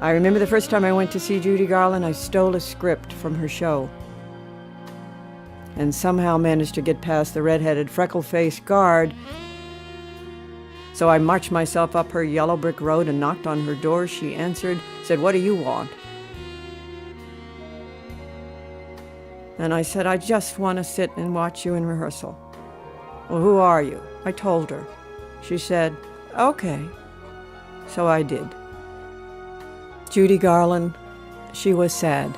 I remember the first time I went to see Judy Garland, I stole a script from her show and somehow managed to get past the red-headed, freckle-faced guard. So I marched myself up her yellow brick road and knocked on her door. She answered, said, "What do you want?" And I said, "I just want to sit and watch you in rehearsal." "Well, who are you?" I told her. She said, "Okay." So I did. Judy Garland, she was sad.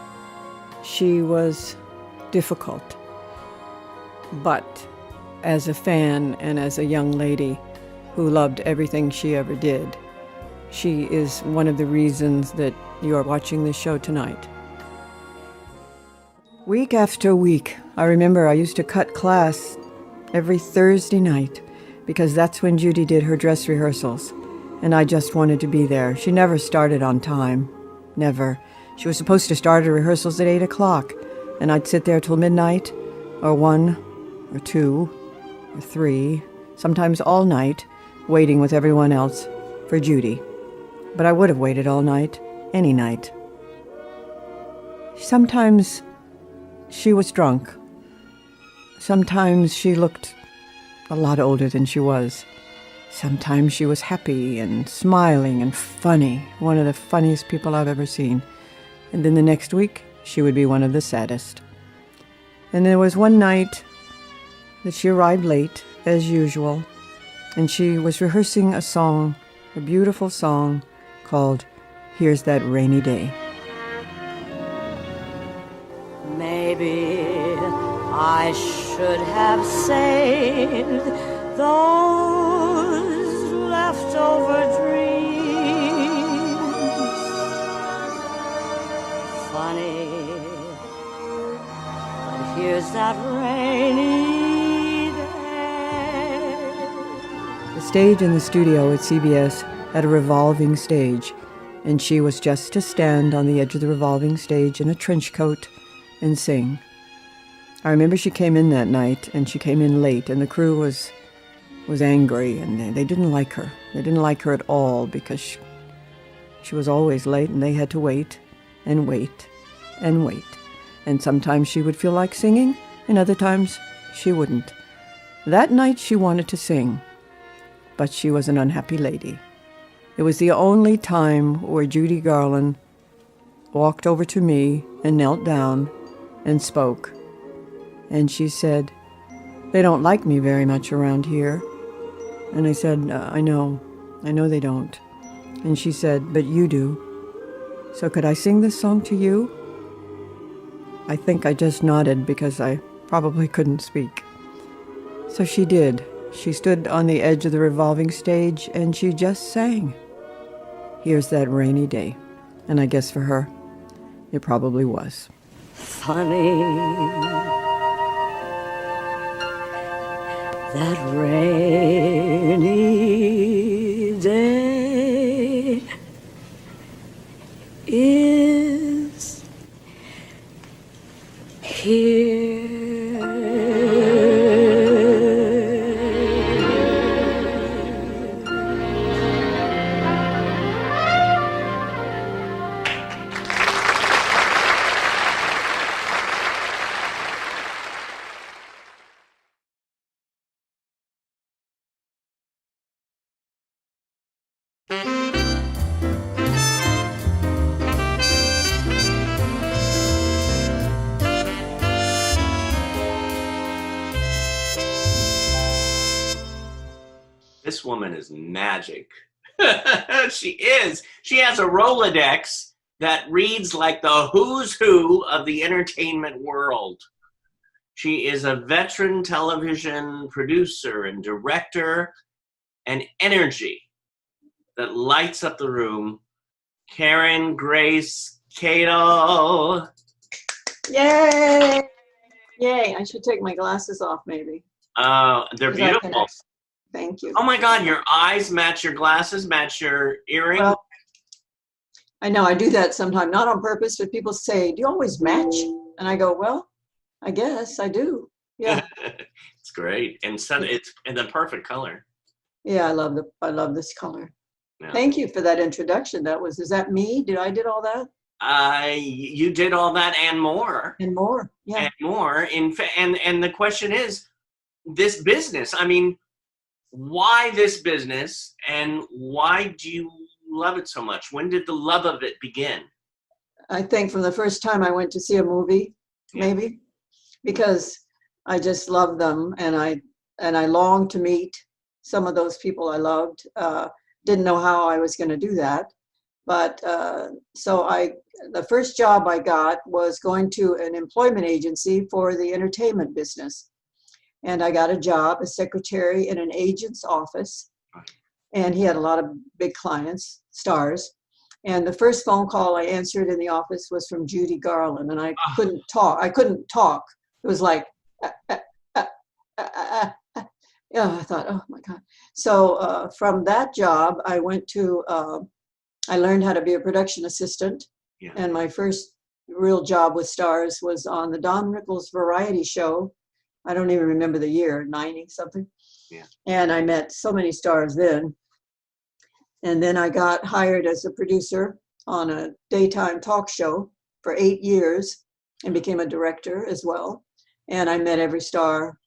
She was difficult. But as a fan and as a young lady who loved everything she ever did, she is one of the reasons that you are watching this show tonight. Week after week, I remember I used to cut class every Thursday night because that's when Judy did her dress rehearsals, and I just wanted to be there. She never started on time. Never. She was supposed to start her rehearsals at 8 o'clock, and I'd sit there till midnight, or 1, or 2, or 3, sometimes all night, waiting with everyone else for Judy. But I would have waited all night, any night. Sometimes she was drunk. Sometimes she looked a lot older than she was. Sometimes she was happy and smiling and funny, one of the funniest people I've ever seen. And then the next week, she would be one of the saddest. And there was one night that she arrived late, as usual, and she was rehearsing a song, a beautiful song called "Here's That Rainy Day." Maybe I should have saved those leftover dreams. Funny, but here's that rainy The stage in the studio at CBS had a revolving stage, and she was just to stand on the edge of the revolving stage in a trench coat and sing. I remember she came in that night, and she came in late, and the crew was angry, and they didn't like her. They didn't like her at all because she was always late, and they had to wait and wait and wait. And sometimes she would feel like singing, and other times she wouldn't. That night she wanted to sing, but she was an unhappy lady. It was the only time where Judy Garland walked over to me and knelt down and spoke. And she said, "They don't like me very much around here." And I said, I know they don't." And she said, "But you do. So could I sing this song to you?" I think I just nodded because I probably couldn't speak. So she did. She stood on the edge of the revolving stage and she just sang, "Here's That Rainy Day." And I guess for her, it probably was. funny. That rainy day is here. This woman is magic. She is. She has a Rolodex that reads like the who's who of the entertainment world. She is a veteran television producer and director, and energy that lights up the room. Karen Grace Cadle. Yay! Yay, I should take my glasses off maybe. They're beautiful. Thank you. Oh my God, your eyes match your glasses, match your earring. Well, I know I do that sometimes, not on purpose, but people say, "Do you always match?" And I go, "Well, I guess I do." Yeah. It's great. And so it's in the perfect color. Yeah, I love this color. Yeah. Thank you for that introduction. Is that me? Did all that? You did all that and more. And more. Yeah. And more. And the question is, this business, I mean, why this business and why do you love it so much? When did the love of it begin? I think from the first time I went to see a movie, maybe, because I just loved them, and I longed to meet some of those people I loved. Didn't know how I was going to do that, but the first job I got was going to an employment agency for the entertainment business, and I got a job as secretary in an agent's office, and he had a lot of big clients, stars. And the first phone call I answered in the office was from Judy Garland, and I couldn't talk. It was like, yeah, I thought, oh my God. So from that job, I learned how to be a production assistant. Yeah. And my first real job with stars was on the Don Rickles variety show. I don't even remember the year, 90 something. Yeah. And I met so many stars then. And then I got hired as a producer on a daytime talk show for 8 years and became a director as well. And I met every star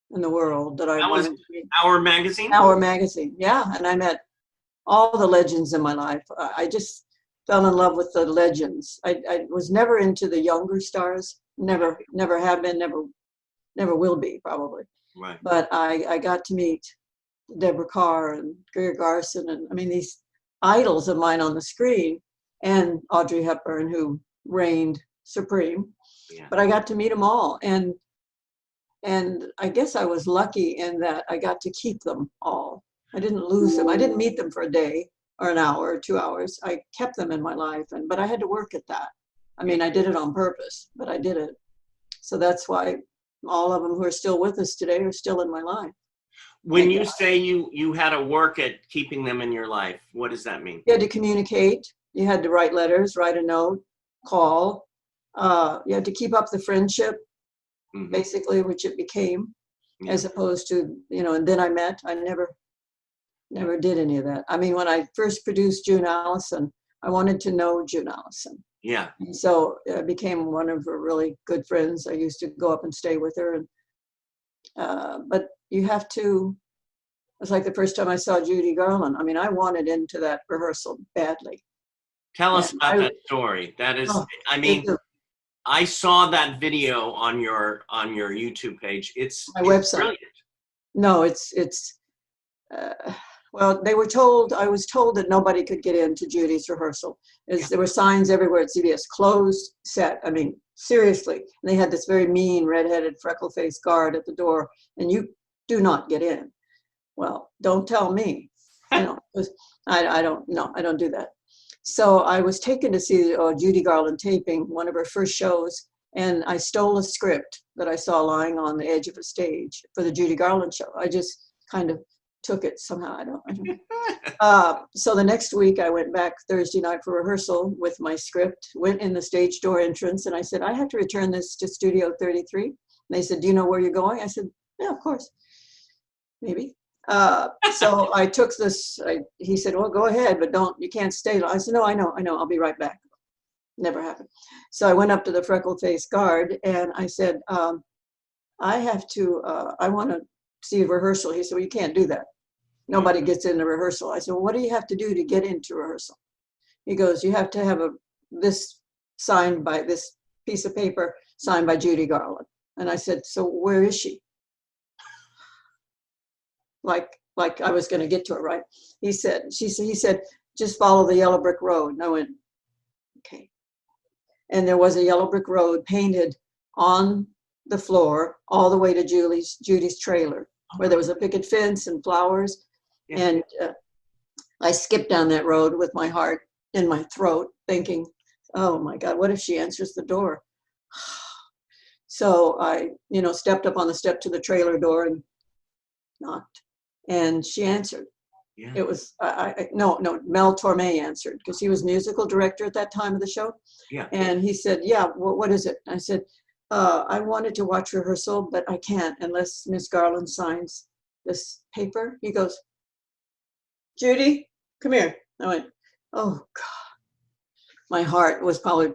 in the world that I wanted to meet. Our magazine? Our magazine, yeah. And I met all the legends in my life. I just fell in love with the legends. I was never into the younger stars. Never have been, never will be, probably. Right. But I got to meet Deborah Carr and Greer Garson, and I mean these idols of mine on the screen, and Audrey Hepburn, who reigned supreme. Yeah. But I got to meet them all, and I guess I was lucky in that I got to keep them all. I didn't lose them. I didn't meet them for a day or an hour or 2 hours. I kept them in my life, but I had to work at that. I mean, I did it on purpose, but I did it. So that's why all of them who are still with us today are still in my life. When you say you had to work at keeping them in your life, what does that mean? You had to communicate. You had to write letters, write a note, call. You had to keep up the friendship, basically, which it became, as opposed to, and then I never did any of that. I mean, when I first produced June Allison, I wanted to know June Allison. Yeah. And so I became one of her really good friends. I used to go up and stay with her. But you have to, it's like the first time I saw Judy Garland. I mean, I wanted into that rehearsal badly. Tell us about that story. That is, I saw that video on your YouTube page. It's my website. Brilliant. No, well, I was told that nobody could get into Judy's rehearsal. There were signs everywhere at CBS, closed set. I mean, seriously. And they had this very mean, redheaded, freckle-faced guard at the door, and you do not get in. Well, don't tell me, 'cause I don't do that. So I was taken to see Judy Garland taping one of her first shows, and I stole a script that I saw lying on the edge of a stage for the Judy Garland show. I just kind of took it somehow. I don't. So the next week I went back Thursday night for rehearsal with my script, went in the stage door entrance, and I said, I have to return this to Studio 33. And they said, do you know where you're going? I said, yeah, of course. Maybe. So I took this, he said, well, go ahead, but you can't stay. I said, no, I know, I'll be right back. Never happened. So I went up to the freckle-faced guard and I said, I want to see a rehearsal. He said, well, you can't do that. Nobody gets into rehearsal. I said, well, what do you have to do to get into rehearsal? He goes, you have to have this signed by this piece of paper signed by Judy Garland. And I said, so where is she? Like I was going to get to her, right? He said, just follow the yellow brick road. And I went, okay. And there was a yellow brick road painted on the floor all the way to Judy's trailer, where there was a picket fence and flowers. Yeah. And I skipped down that road with my heart in my throat, thinking, oh my God, what if she answers the door? So I, stepped up on the step to the trailer door and knocked. And she answered. Yeah. It was, no, Mel Torme answered, because he was musical director at that time of the show. Yeah. And he said, yeah, what is it? I said, I wanted to watch rehearsal, but I can't unless Miss Garland signs this paper. He goes, Judy, come here. I went, oh God. My heart was probably,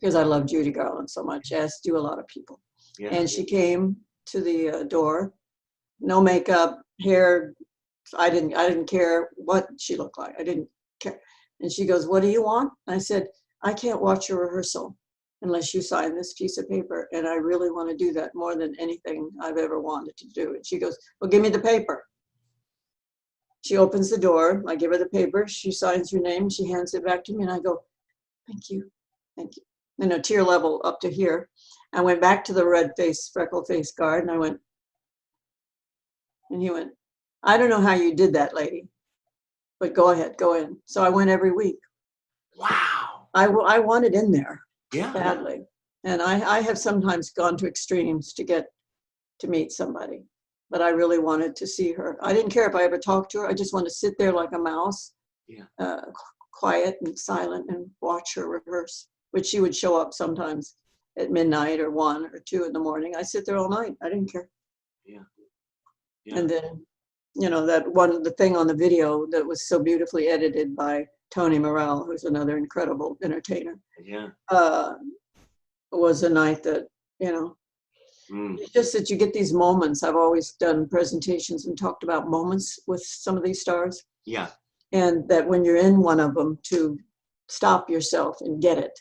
because I love Judy Garland so much, as do a lot of people. Yeah. And she came to the door, no makeup, hair. I didn't care what she looked like. I didn't care. And she goes, what do you want? I said, I can't watch your rehearsal unless you sign this piece of paper. And I really want to do that more than anything I've ever wanted to do. And she goes, well, give me the paper. She opens the door. I give her the paper. She signs her name. She hands it back to me. And I go, thank you. Thank you. And a tear level up to here. I went back to the freckle-faced guard, and I went, and he went, I don't know how you did that, lady, but go ahead, go in. So I went every week. Wow. I wanted in there Yeah. badly. And I have sometimes gone to extremes to get to meet somebody, but I really wanted to see her. I didn't care if I ever talked to her. I just wanted to sit there like a mouse, quiet and silent, and watch her rehearse, which she would show up sometimes at midnight or 1 or 2 in the morning. I sit there all night. I didn't care. Yeah. Yeah. And then, the thing on the video that was so beautifully edited by Tony Morrell, who's another incredible entertainer, Yeah. was a night that, it's just that you get these moments. I've always done presentations and talked about moments with some of these stars. Yeah. And that when you're in one of them, to stop yourself and get it,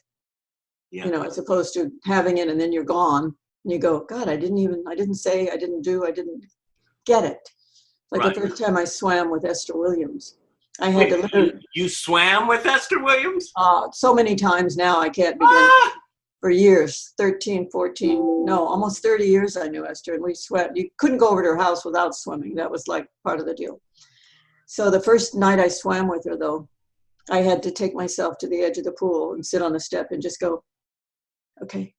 Yeah. as opposed to having it and then you're gone and you go, God, I didn't say, I didn't get it. Like Right. the first time I swam with Esther Williams, I had to literally, you swam with Esther Williams? so many times now I can't begin. Ah! For years, 13, 14, no, almost 30 years I knew Esther, and we swam. You couldn't go over to her house without swimming. That was like part of the deal. So the first night I swam with her, though, I had to take myself to the edge of the pool and sit on the step and just go, okay,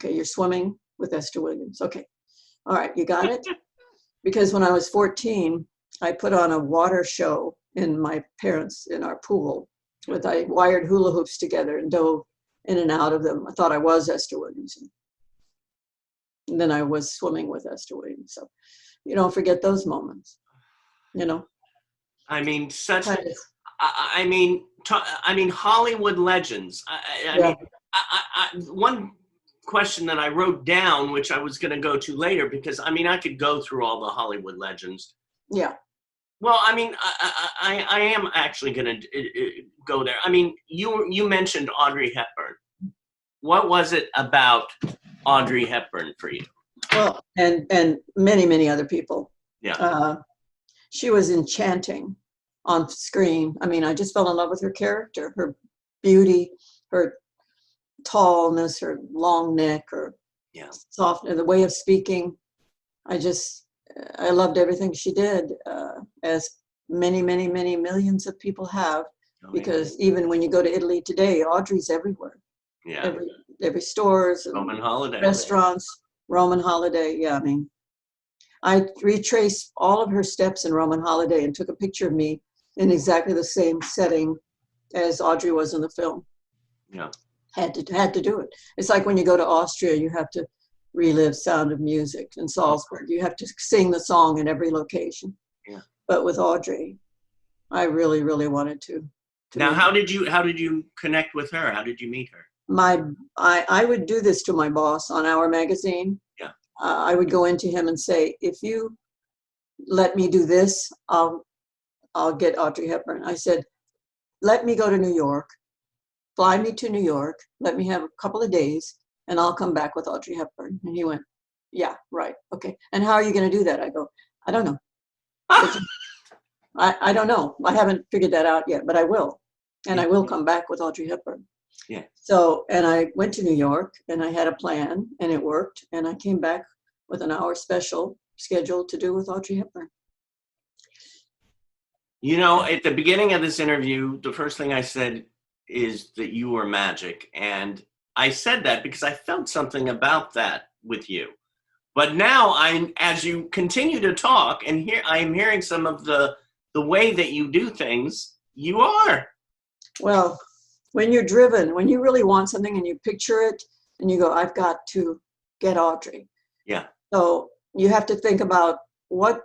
you're swimming with Esther Williams. Okay, all right, you got it? Because when I was 14, I put on a water show in our pool I wired hula hoops together and dove in and out of them. I thought I was Esther Williams. And then I was swimming with Esther Williams. So you don't forget those moments, I mean, Kind of. I mean, Hollywood legends. Yeah. One question that I wrote down, which I was going to go to later, because I could go through all the Hollywood legends. Yeah. Well, I am actually going to go there. You mentioned Audrey Hepburn. What was it about Audrey Hepburn for you? Well, and many, many other people. Yeah. She was enchanting on screen. I just fell in love with her character, her beauty, her tallness, her long neck, her soft, the way of speaking. I loved everything she did, as many, many, many millions of people have, because even when you go to Italy today, Audrey's everywhere. Yeah. Every stores, and Roman Holiday. restaurants, Roman Holiday. Yeah, I retraced all of her steps in Roman Holiday and took a picture of me in exactly the same setting as Audrey was in the film. Yeah. Had to do it. It's like when you go to Austria, you have to relive Sound of Music in Salzburg. You have to sing the song in every location. Yeah. But with Audrey, I really, really wanted to. Now, how did you connect with her? How did you meet her? I would do this to my boss on Our Magazine. Yeah. I would go into him and say, if you let me do this, I'll get Audrey Hepburn. I said, let me go to New York, fly me to New York, let me have a couple of days, and I'll come back with Audrey Hepburn. And he went, yeah, right, okay. And how are you going to do that? I go, I don't know. I don't know. I haven't figured that out yet, but I will. And I will come back with Audrey Hepburn. Yeah. So, and I went to New York and I had a plan and it worked. And I came back with an hour special scheduled to do with Audrey Hepburn. At the beginning of this interview, the first thing I said is that you were magic. And I said that because I felt something about that with you. But now as you continue to talk and I'm hearing some of the way that you do things, you are. Well, when you're driven, when you really want something and you picture it and you go, I've got to get Audrey. Yeah. So you have to think about what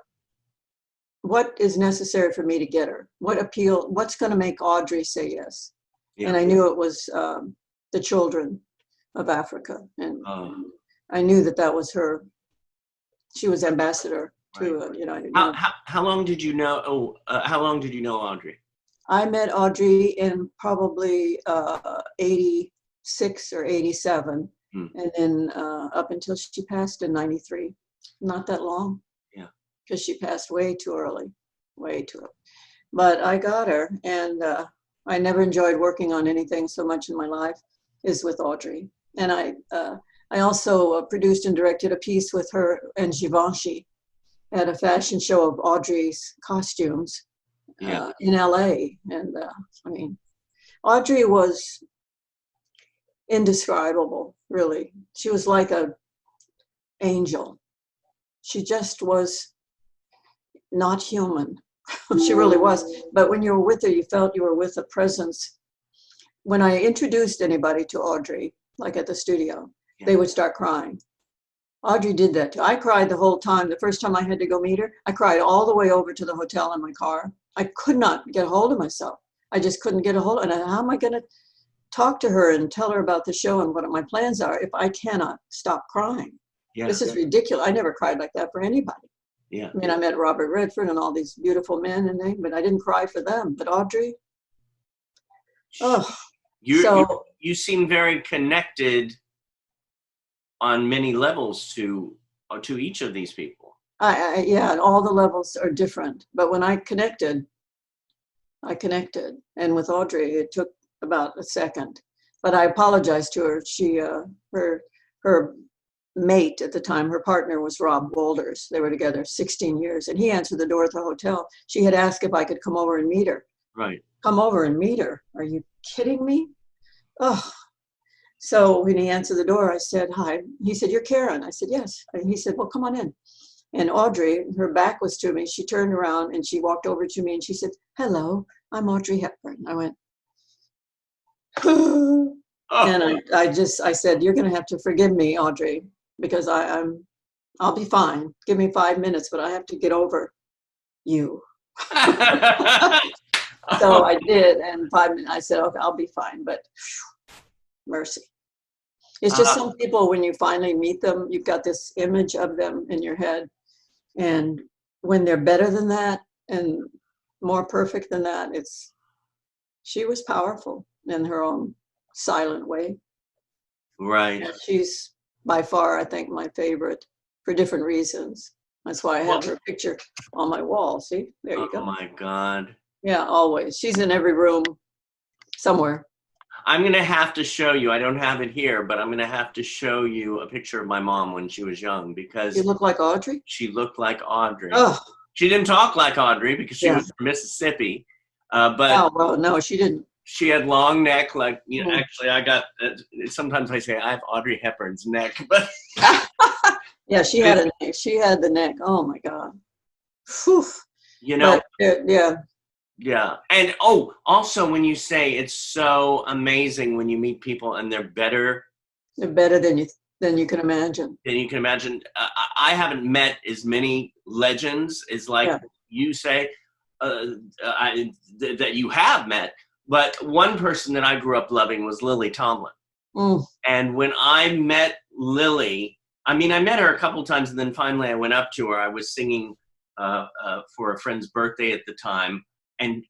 what is necessary for me to get her? What's going to make Audrey say yes? Yeah. And I knew it was the children of Africa. And Oh. I knew that was her. She was ambassador to Right. United. How long did you know? How long did you know Audrey? I met Audrey in probably 86 or 87. And then up until she passed in 93. Not that long. Yeah. Because she passed way too early. Way too early. But I got her, and I never enjoyed working on anything so much in my life as with Audrey. And I also produced and directed a piece with her and Givenchy at a fashion show of Audrey's costumes in LA. And I mean, Audrey was indescribable, really. She was like an angel. She just was not human. She really was. But when you were with her, you felt you were with a presence. When I introduced anybody to Audrey, like at the studio, they would start crying. Audrey did that too. I cried the whole time. The first time I had to go meet her, I cried all the way over to the hotel in my car. I could not get a hold of myself. I just couldn't get a hold of it. And how am I going to talk to her and tell her about the show and what my plans are if I cannot stop crying? Yeah. This is ridiculous. I never cried like that for anybody. Yeah. I mean, I met Robert Redford and all these beautiful men, but I didn't cry for them. But Audrey, you seem very connected on many levels to each of these people. Yeah, and all the levels are different. But when I connected. And with Audrey, it took about a second. But I apologized to her. She, her mate at the time, her partner was Rob Wolders. They were together 16 years, and he answered the door at the hotel. She had asked if I could come over and meet her. Right. Come over and meet her? Are you kidding me? Oh. So when he answered the door, I said, hi. He said, you're Karen. I said, yes. And he said, well, come on in. And Audrey, her back was to me. She turned around and she walked over to me and she said, hello, I'm Audrey Hepburn. I went, and I said, you're going to have to forgive me, Audrey, because I'll be fine. Give me 5 minutes, but I have to get over you. So I did. And 5 minutes, I said, okay, I'll be fine, but mercy. It's just some people, when you finally meet them, you've got this image of them in your head. And when they're better than that and more perfect than that, she was powerful in her own silent way. Right. And she's by far, I think, my favorite for different reasons. That's why I have her picture on my wall. See, there you go. Oh my God. Yeah, always. She's in every room somewhere. I'm going to have to show you, I don't have it here, but I'm going to have to show you a picture of my mom when she was young, because you look like Audrey? She looked like Audrey. Oh. She didn't talk like Audrey because she was from Mississippi. But oh, well, no, she didn't. She had long neck, like, you know, actually I got, sometimes I say I have Audrey Hepburn's neck, but. Yeah, she had a neck. She had the neck. Oh my God. Whew. You know. But, yeah. Yeah. And also when you say it's so amazing when you meet people and they're better. They're better than you can imagine. Than you can imagine. I haven't met as many legends as you say that you have met. But one person that I grew up loving was Lily Tomlin. And when I met Lily, I mean, I met her a couple times and then finally I went up to her. I was singing for a friend's birthday at the time. And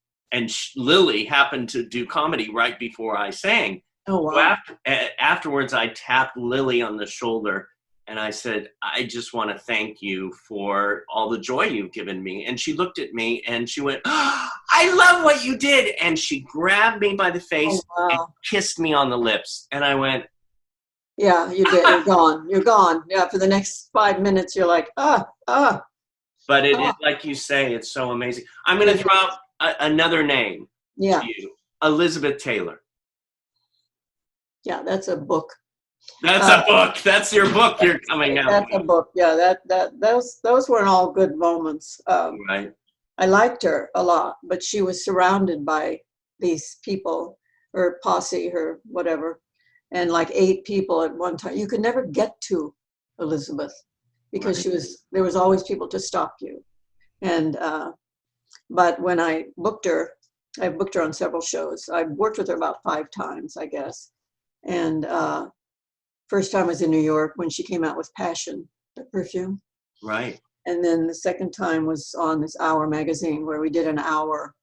Lily happened to do comedy right before I sang. Oh, wow. So afterwards, I tapped Lily on the shoulder and I said, I just want to thank you for all the joy you've given me. And she looked at me and she went, I love what you did. And she grabbed me by the face and kissed me on the lips. And I went, yeah, you did. You're gone. You're gone. Yeah, for the next 5 minutes, you're like, But it is, like you say, it's so amazing. I'm going to throw out another name to you, Elizabeth Taylor. Yeah, that's a book. That's a book. That's your book. You're coming out. That's a book. Yeah, those weren't all good moments. Right. I liked her a lot, but she was surrounded by these people, her posse, her whatever, and like 8 people at one time. You could never get to Elizabeth because there was always people to stop you. And But when I booked her, I booked her on several shows. I worked with her about 5 times, I guess. And first time was in New York when she came out with Passion, the perfume. Right. And then the second time was on this Hour magazine where we did an hour.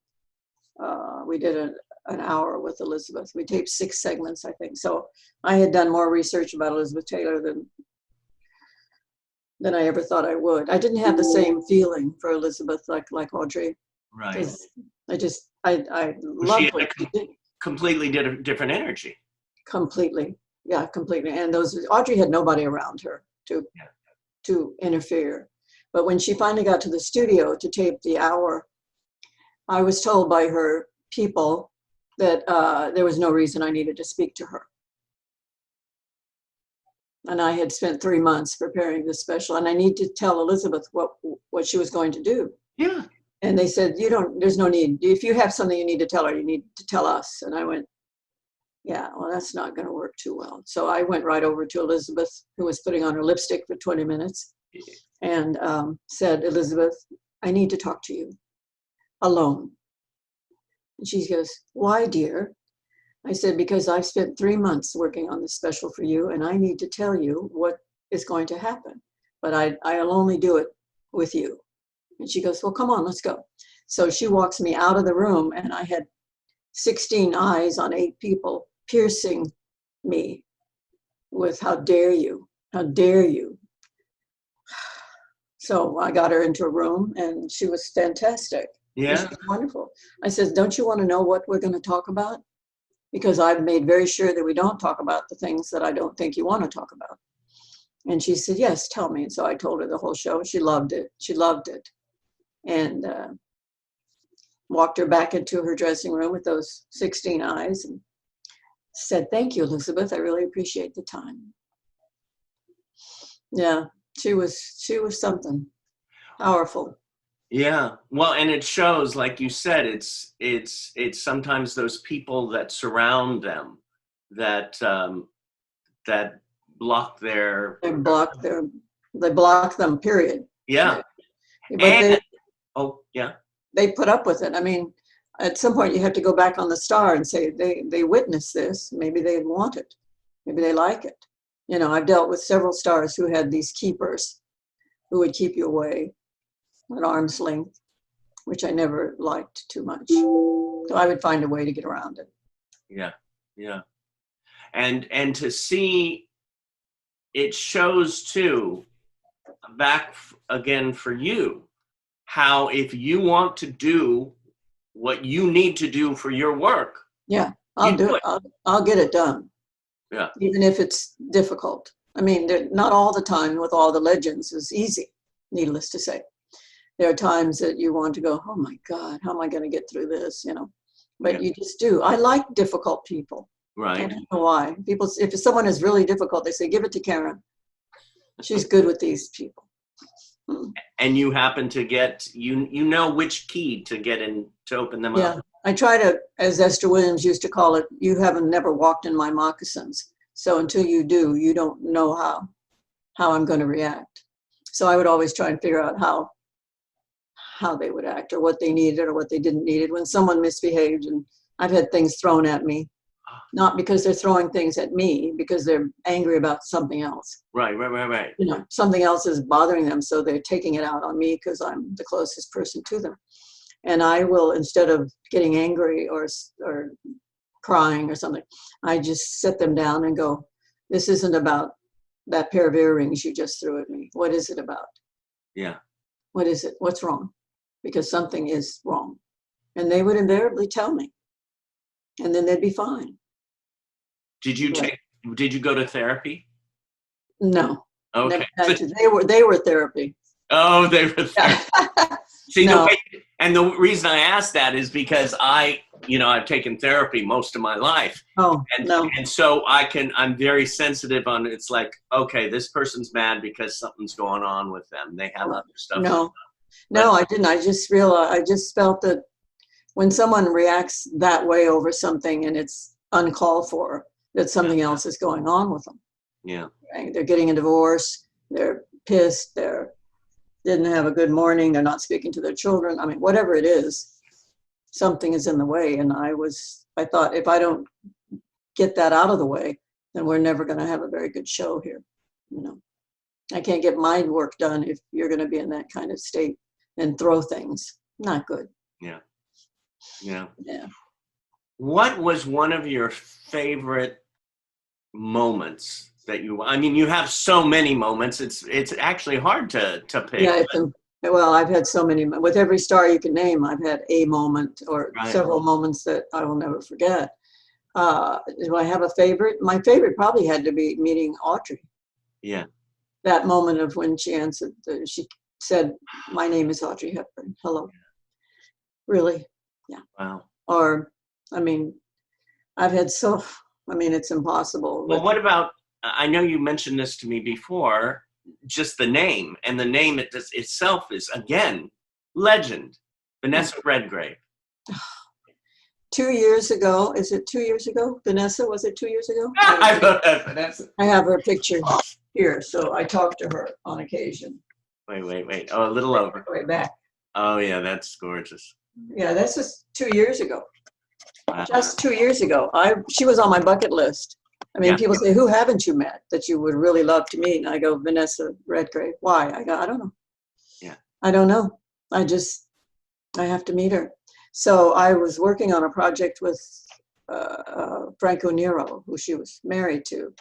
An hour with Elizabeth. We taped 6 segments, I think. So I had done more research about Elizabeth Taylor than I ever thought I would. I didn't have the same feeling for Elizabeth like Audrey. Right. I Well, she loved had what she did. completely different energy. Completely. Yeah, completely. And Audrey had nobody around her to interfere. But when she finally got to the studio to tape the hour, I was told by her people that there was no reason I needed to speak to her. And I had spent 3 months preparing this special, and I need to tell Elizabeth what she was going to do. Yeah. And they said, there's no need. If you have something you need to tell her, you need to tell us. And I went, yeah, well, that's not going to work too well. So I went right over to Elizabeth, who was putting on her lipstick for 20 minutes, and said, Elizabeth, I need to talk to you alone. And she goes, why, dear? I said, because I've spent 3 months working on this special for you, and I need to tell you what is going to happen. But I'll only do it with you. And she goes, well, come on, let's go. So she walks me out of the room, and I had 16 eyes on 8 people piercing me with, how dare you? How dare you? So I got her into a room, and she was fantastic. Yeah. She was wonderful. I said, don't you want to know what we're going to talk about? Because I've made very sure that we don't talk about the things that I don't think you want to talk about. And she said, yes, tell me. And so I told her the whole show. She loved it. She loved it. And walked her back into her dressing room with those 16 eyes and said, thank you, Elizabeth. I really appreciate the time. Yeah, she was something powerful. Yeah. Well, and it shows, like you said, it's sometimes those people that surround them that that block their. They block them, period. Yeah. But they put up with it. I mean, at some point you have to go back on the star and say they witnessed this. Maybe they want it. Maybe they like it. You know, I've dealt with several stars who had these keepers who would keep you away at arm's length, which I never liked too much. So I would find a way to get around it. Yeah. Yeah. And to see, it shows too, back again for you, how if you want to do what you need to do for your work. Yeah, I'll do it. I'll get it done. Yeah. Even if it's difficult. I mean, not all the time with all the legends is easy, needless to say. There are times that you want to go, oh my God, how am I going to get through this? You know, but you just do. I like difficult people. Right. I don't know why. People, if someone is really difficult, they say, give it to Karen. She's good with these people. And you happen to get, you know which key to get in to open them up. I try to, as Esther Williams used to call it, you haven't never walked in my moccasins. So until you do, you don't know how I'm going to react. So I would always try and figure out how they would act or what they needed or what they didn't need. When someone misbehaved, and I've had things thrown at me, not because they're throwing things at me, because they're angry about something else. Right. You know, something else is bothering them, so they're taking it out on me because I'm the closest person to them. And I will, instead of getting angry or crying or something, I just sit them down and go, this isn't about that pair of earrings you just threw at me. What is it about? Yeah. What is it? What's wrong? Because something is wrong. And they would invariably tell me. And then they'd be fine. Did you go to therapy? No. Okay. They were therapy. Oh, they were therapy. See, no. And the reason I asked that is because I've taken therapy most of my life. Oh, no. And so I'm very sensitive on, it's like, okay, this person's mad because something's going on with them. They have other stuff. No, I didn't. I just felt that when someone reacts that way over something and it's uncalled for, that something else is going on with them. Yeah. Right? They're getting a divorce. They're pissed. They're didn't have a good morning, they're not speaking to their children. I mean, whatever it is, something is in the way. And I thought, if I don't get that out of the way, then we're never going to have a very good show here. You know, I can't get my work done if you're going to be in that kind of state and throw things. Not good. Yeah. Yeah. Yeah. What was one of your favorite moments that I mean, you have so many moments. It's actually hard to pick. Yeah. Well, I've had so many, with every star you can name, I've had a moment or several moments that I will never forget. Do I have a favorite? My favorite probably had to be meeting Audrey. Yeah. That moment of when she answered, she said, "My name is Audrey Hepburn. Hello." Really? Yeah. Wow. Or, I mean, it's impossible. Well, what about, I know you mentioned this to me before, just the name, and the name itself is, again, legend. Vanessa Redgrave. 2 years ago, is it 2 years ago? Vanessa, was it 2 years ago? I love that, Vanessa. I have her picture here, so I talk to her on occasion. Wait. Oh, a little over. Way back. Oh, yeah, that's gorgeous. Yeah, that's just 2 years ago. Wow. Just 2 years ago. She was on my bucket list. I mean, people say, who haven't you met that you would really love to meet? And I go, Vanessa Redgrave. Why? I go, I don't know. Yeah. I don't know. I have to meet her. So I was working on a project with Franco Nero, who she was married to,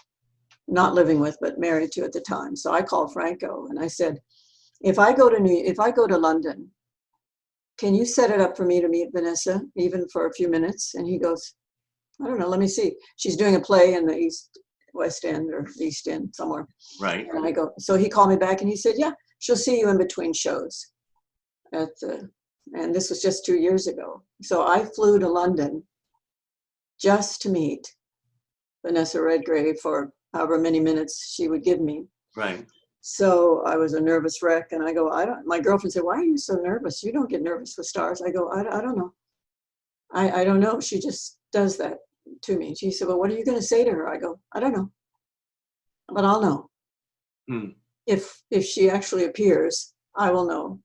not living with, but married to at the time. So I called Franco and I said, if I go to London, can you set it up for me to meet Vanessa, even for a few minutes? And he goes, I don't know, let me see. She's doing a play in the West End or East End somewhere. Right. And I go, so he called me back and he said, yeah, she'll see you in between shows. And this was just 2 years ago. So I flew to London just to meet Vanessa Redgrave for however many minutes she would give me. Right. So I was a nervous wreck, and I go, my girlfriend said, why are you so nervous? You don't get nervous with stars. I go, I don't know. I don't know. She just does that to me. She said, well, what are you going to say to her? I go, I don't know, but I'll know. If she actually appears, I will know.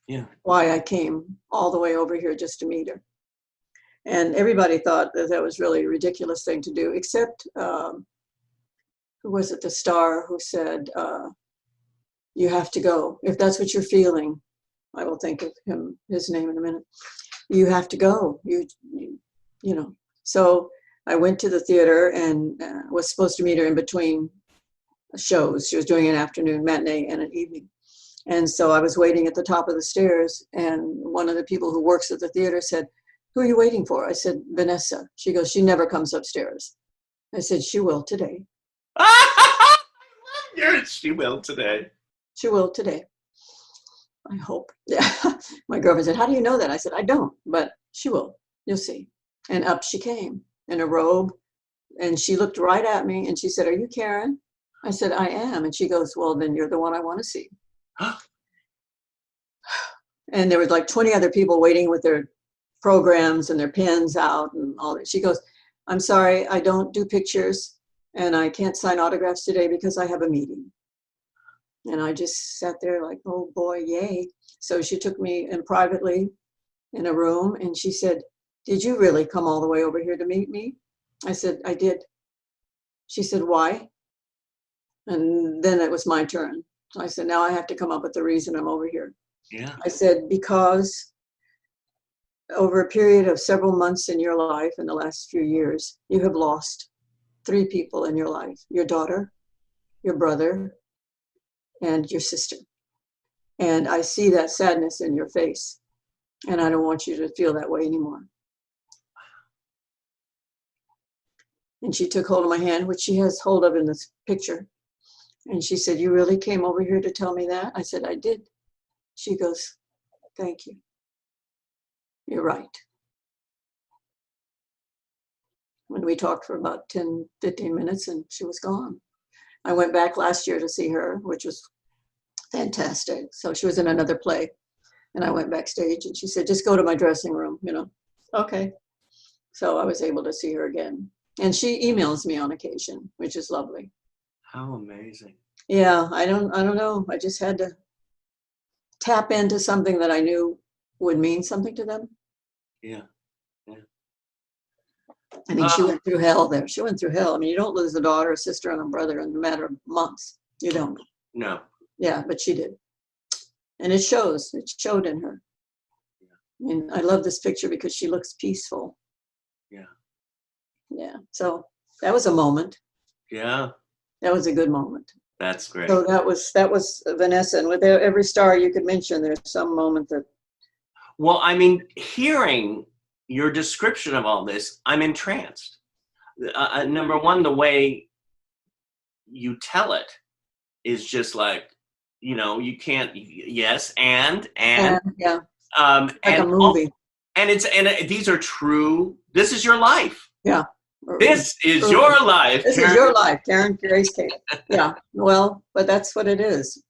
Yeah. Why I came all the way over here just to meet her. And everybody thought that was really a ridiculous thing to do, except, who was it, the star who said, you have to go. If that's what you're feeling, I will think of his name in a minute. You have to go, you know. So I went to the theater and was supposed to meet her in between shows. She was doing an afternoon matinee and an evening. And so I was waiting at the top of the stairs, and one of the people who works at the theater said, who are you waiting for? I said, Vanessa. She goes, she never comes upstairs. I said, she will today. She will today. She will today. I hope. Yeah. My girlfriend said, how do you know that? I said, I don't, but she will. You'll see. And up she came in a robe, and she looked right at me and she said, are you Karen? I said, I am. And she goes, well, then you're the one I want to see. And there was like 20 other people waiting with their programs and their pens out and all that. She goes, I'm sorry, I don't do pictures and I can't sign autographs today because I have a meeting. And I just sat there like, oh boy, yay. So she took me in privately in a room and she said, did you really come all the way over here to meet me? I said, I did. She said, why? And then it was my turn. So I said, now I have to come up with the reason I'm over here. Yeah. I said, because over a period of several months in your life, in the last few years, you have lost 3 people in your life, your daughter, your brother, and your sister. And I see that sadness in your face, and I don't want you to feel that way anymore. And she took hold of my hand, which she has hold of in this picture. And she said, you really came over here to tell me that? I said, I did. She goes, thank you. You're right. And we talked for about 10, 15 minutes and she was gone. I went back last year to see her, which was fantastic. So she was in another play and I went backstage and she said, just go to my dressing room, you know. Okay. So I was able to see her again. And she emails me on occasion, which is lovely. How amazing. Yeah, I don't know. I just had to tap into something that I knew would mean something to them. Yeah. I mean, she went through hell there. She went through hell. I mean, you don't lose a daughter, a sister, and a brother in a matter of months. You don't. No. Yeah, but she did. And it shows. It showed in her. And I love this picture because she looks peaceful. Yeah. Yeah. So that was a moment. Yeah. That was a good moment. That's great. So that was Vanessa. And with every star you could mention, there's some moment that. Well, I mean, hearing your description of all this, I'm entranced. Number one, the way you tell it is just like, you can't. Yes, and Yeah, like and a movie. These are true. This is your life. Yeah. This is your life. This is your life, Karen Grace Cadle. Yeah. Well, but that's what it is.